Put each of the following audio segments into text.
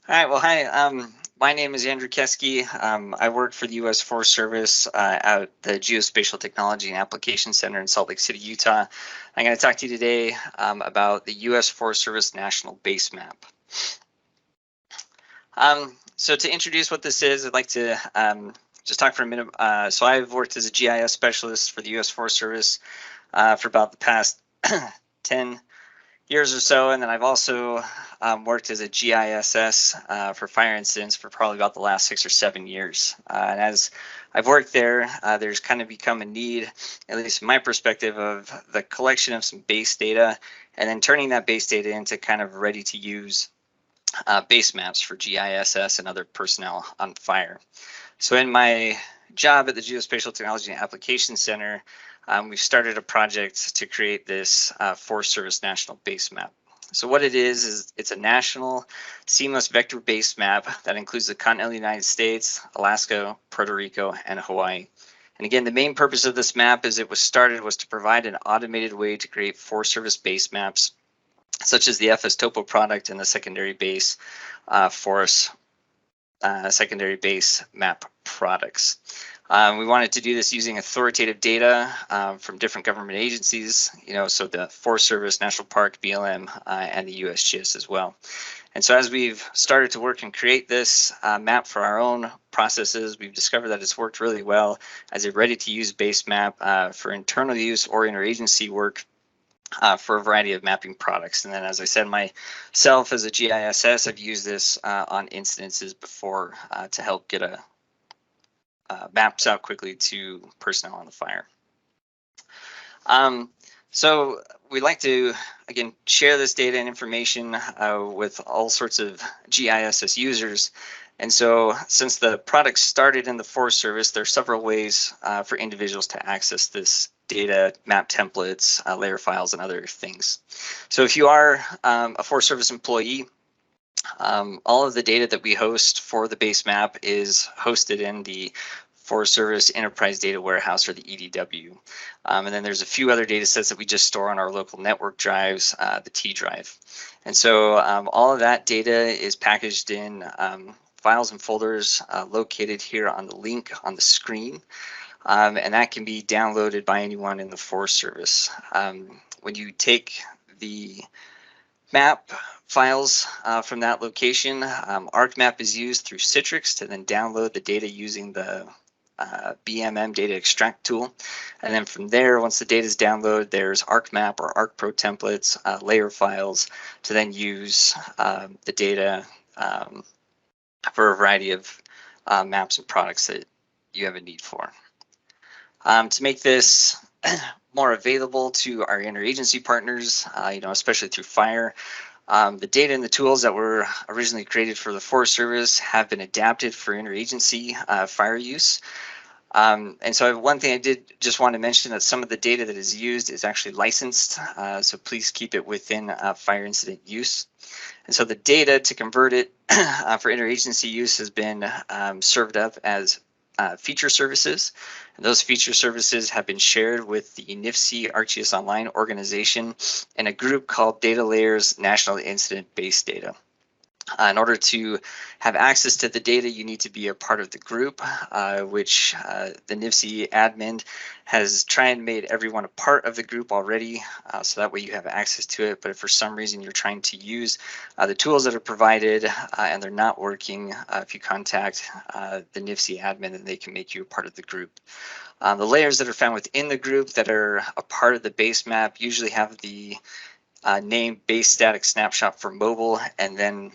All right. Well, hi. My name is Andrew Keski. I work for the U.S. Forest Service at the Geospatial Technology and Application Center in Salt Lake City, Utah. I'm going to talk to you today about the U.S. Forest Service National Base Map. So to introduce what this is, I'd like to just talk for a minute. So I've worked as a GIS specialist for the U.S. Forest Service for about the past 10 years or so, and then I've also worked as a GISS for fire incidents for probably about the last 6 or 7 years. And as I've worked there, there's kind of become a need, at least from my perspective, of the collection of some base data and then turning that base data into kind of ready to use base maps for GISS and other personnel on fire. So in my job at the Geospatial Technology and Application Center, we've started a project to create this Forest Service National Base Map. So what it is it's a national seamless vector base map that includes the continental United States, Alaska, Puerto Rico, and Hawaii. And again, the main purpose of this map as it was started was to provide an automated way to create Forest Service base maps, such as the FS Topo product and the secondary base forest secondary base map products. We wanted to do this using authoritative data from different government agencies, so the Forest Service, National Park, BLM, and the USGS as well. And so as we've started to work and create this map for our own processes, we've discovered that it's worked really well as a ready-to-use base map for internal use or interagency work for a variety of mapping products. And then, as I said, myself as a GISS, I've used this on incidences before to help get maps out quickly to personnel on the fire. So we'd like to, again, share this data and information with all sorts of GISS users. And so since the product started in the Forest Service, there are several ways for individuals to access this data, map templates, layer files, and other things. So if you are a Forest Service employee, all of the data that we host for the base map is hosted in the Forest Service Enterprise Data Warehouse, or the EDW. And then there's a few other data sets that we just store on our local network drives, the T drive. And so all of that data is packaged in files and folders located here on the link on the screen. And that can be downloaded by anyone in the Forest Service. When you take the map files from that location, ArcMap is used through Citrix to then download the data using the BMM data extract tool. And then from there, once the data is downloaded, there's ArcMap or ArcPro templates, layer files to then use the data for a variety of maps and products that you have a need for. To make this more available to our interagency partners, especially through fire, the data and the tools that were originally created for the Forest Service have been adapted for interagency fire use. And so one thing I did just want to mention that some of the data that is used is actually licensed, so please keep it within fire incident use. And so the data to convert it for interagency use has been served up as feature services, and those feature services have been shared with the NIFC ArcGIS Online organization in a group called Data Layers National Incident Base Data. In order to have access to the data, you need to be a part of the group, which the NIFC admin has tried and made everyone a part of the group already, so that way you have access to it. But if for some reason you're trying to use the tools that are provided and they're not working, if you contact the NIFC admin, then they can make you a part of the group. The layers that are found within the group that are a part of the base map usually have the name base static snapshot for mobile, and then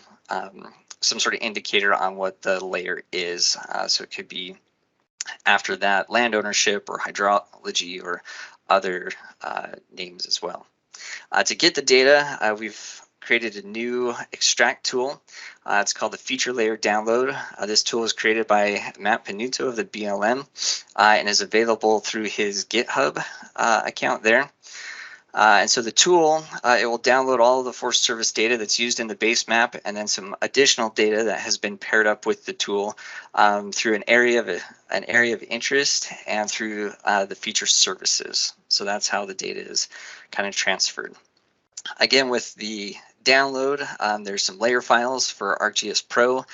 some sort of indicator on what the layer is. So it could be after that land ownership or hydrology or other names as well. To get the data, we've created a new extract tool. It's called the Feature Layer Download. This tool is created by Matt Panuto of the BLM and is available through his GitHub account there. And so the tool, it will download all of the Forest Service data that's used in the base map, and then some additional data that has been paired up with the tool through an area of interest and through the feature services. So that's how the data is kind of transferred. Again, with the download. There's some layer files for ArcGIS Pro.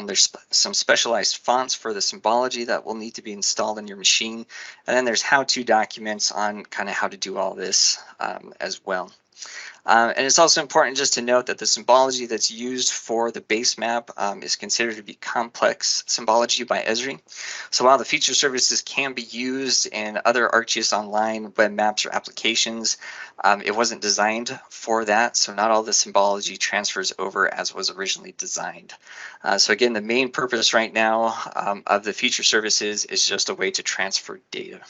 There's some specialized fonts for the symbology that will need to be installed in your machine. And then there's how-to documents on kind of how to do all this as well. And it's also important just to note that the symbology that's used for the base map is considered to be complex symbology by Esri. So while the feature services can be used in other ArcGIS Online web maps or applications, it wasn't designed for that. So not all the symbology transfers over as was originally designed. So again, the main purpose right now of the feature services is just a way to transfer data.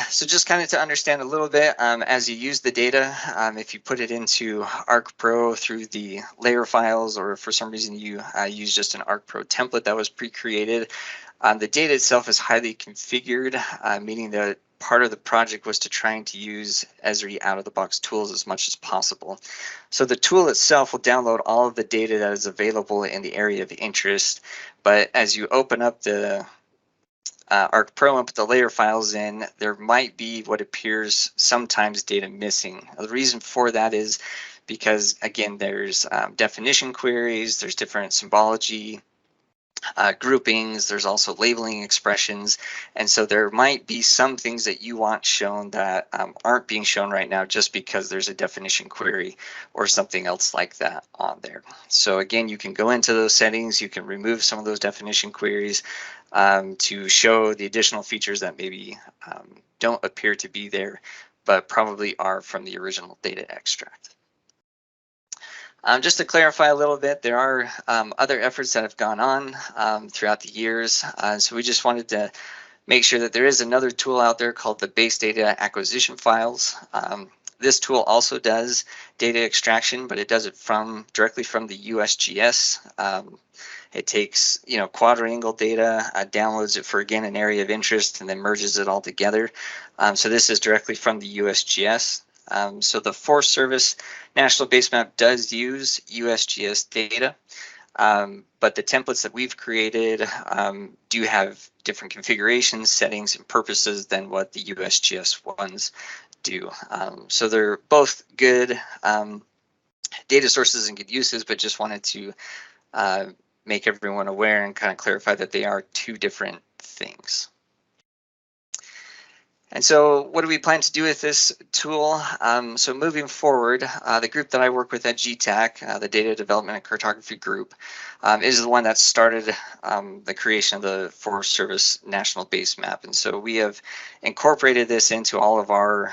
So just kind of to understand a little bit, as you use the data, if you put it into ArcPro through the layer files, or for some reason you use just an ArcPro template that was pre-created, the data itself is highly configured, meaning that part of the project was to trying to use Esri out-of-the-box tools as much as possible. So the tool itself will download all of the data that is available in the area of interest, but as you open up the ArcPro and put the layer files in, there might be what appears sometimes data missing. The reason for that is because, again, there's definition queries, there's different symbology groupings, there's also labeling expressions, and so there might be some things that you want shown that aren't being shown right now just because there's a definition query or something else like that on there. So again, you can go into those settings, you can remove some of those definition queries to show the additional features that maybe don't appear to be there, but probably are from the original data extract. Just to clarify a little bit, there are other efforts that have gone on throughout the years. So we just wanted to make sure that there is another tool out there called the Base Data Acquisition Files. This tool also does data extraction, but it does it directly from the USGS. It takes, quadrangle data, downloads it for, again, an area of interest, and then merges it all together. So this is directly from the USGS. So the Forest Service National Base Map does use USGS data, but the templates that we've created do have different configurations, settings, and purposes than what the USGS ones do. So they're both good data sources and good uses, but just wanted to make everyone aware and kind of clarify that they are two different things. And so what do we plan to do with this tool? So moving forward, the group that I work with at GTAC, the Data Development and Cartography Group, is the one that started the creation of the Forest Service National Base Map. And so we have incorporated this into all of our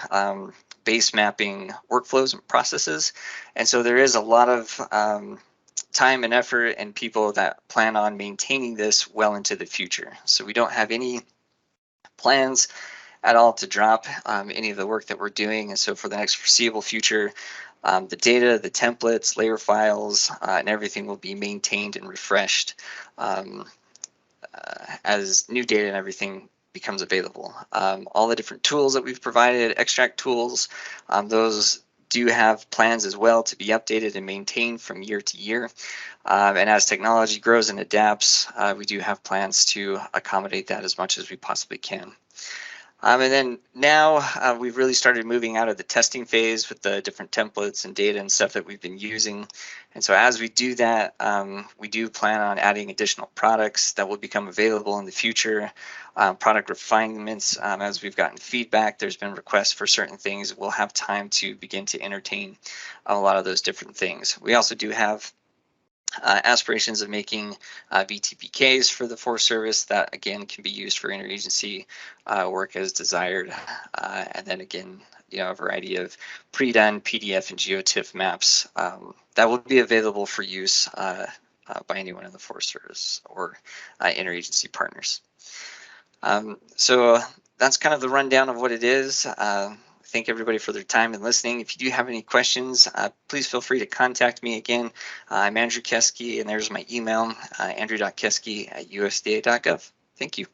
base mapping workflows and processes. And so there is a lot of time and effort and people that plan on maintaining this well into the future. So we don't have any plans at all to drop any of the work that we're doing. And so for the next foreseeable future, the data, the templates, layer files, and everything will be maintained and refreshed as new data and everything becomes available. All the different tools that we've provided, extract tools, those do have plans as well to be updated and maintained from year to year. And as technology grows and adapts, we do have plans to accommodate that as much as we possibly can. And then now we've really started moving out of the testing phase with the different templates and data and stuff that we've been using. And so as we do that, we do plan on adding additional products that will become available in the future, product refinements. As we've gotten feedback, there's been requests for certain things. We'll have time to begin to entertain a lot of those different things. We also do have aspirations of making VTPKs for the Forest Service that, again, can be used for interagency work as desired. And then again, a variety of pre-done PDF and GeoTIFF maps that will be available for use by anyone in the Forest Service or interagency partners. So that's kind of the rundown of what it is. Thank everybody for their time and listening. If you do have any questions, please feel free to contact me again. I'm Andrew Keski, and there's my email, andrew.keski@usda.gov. Thank you.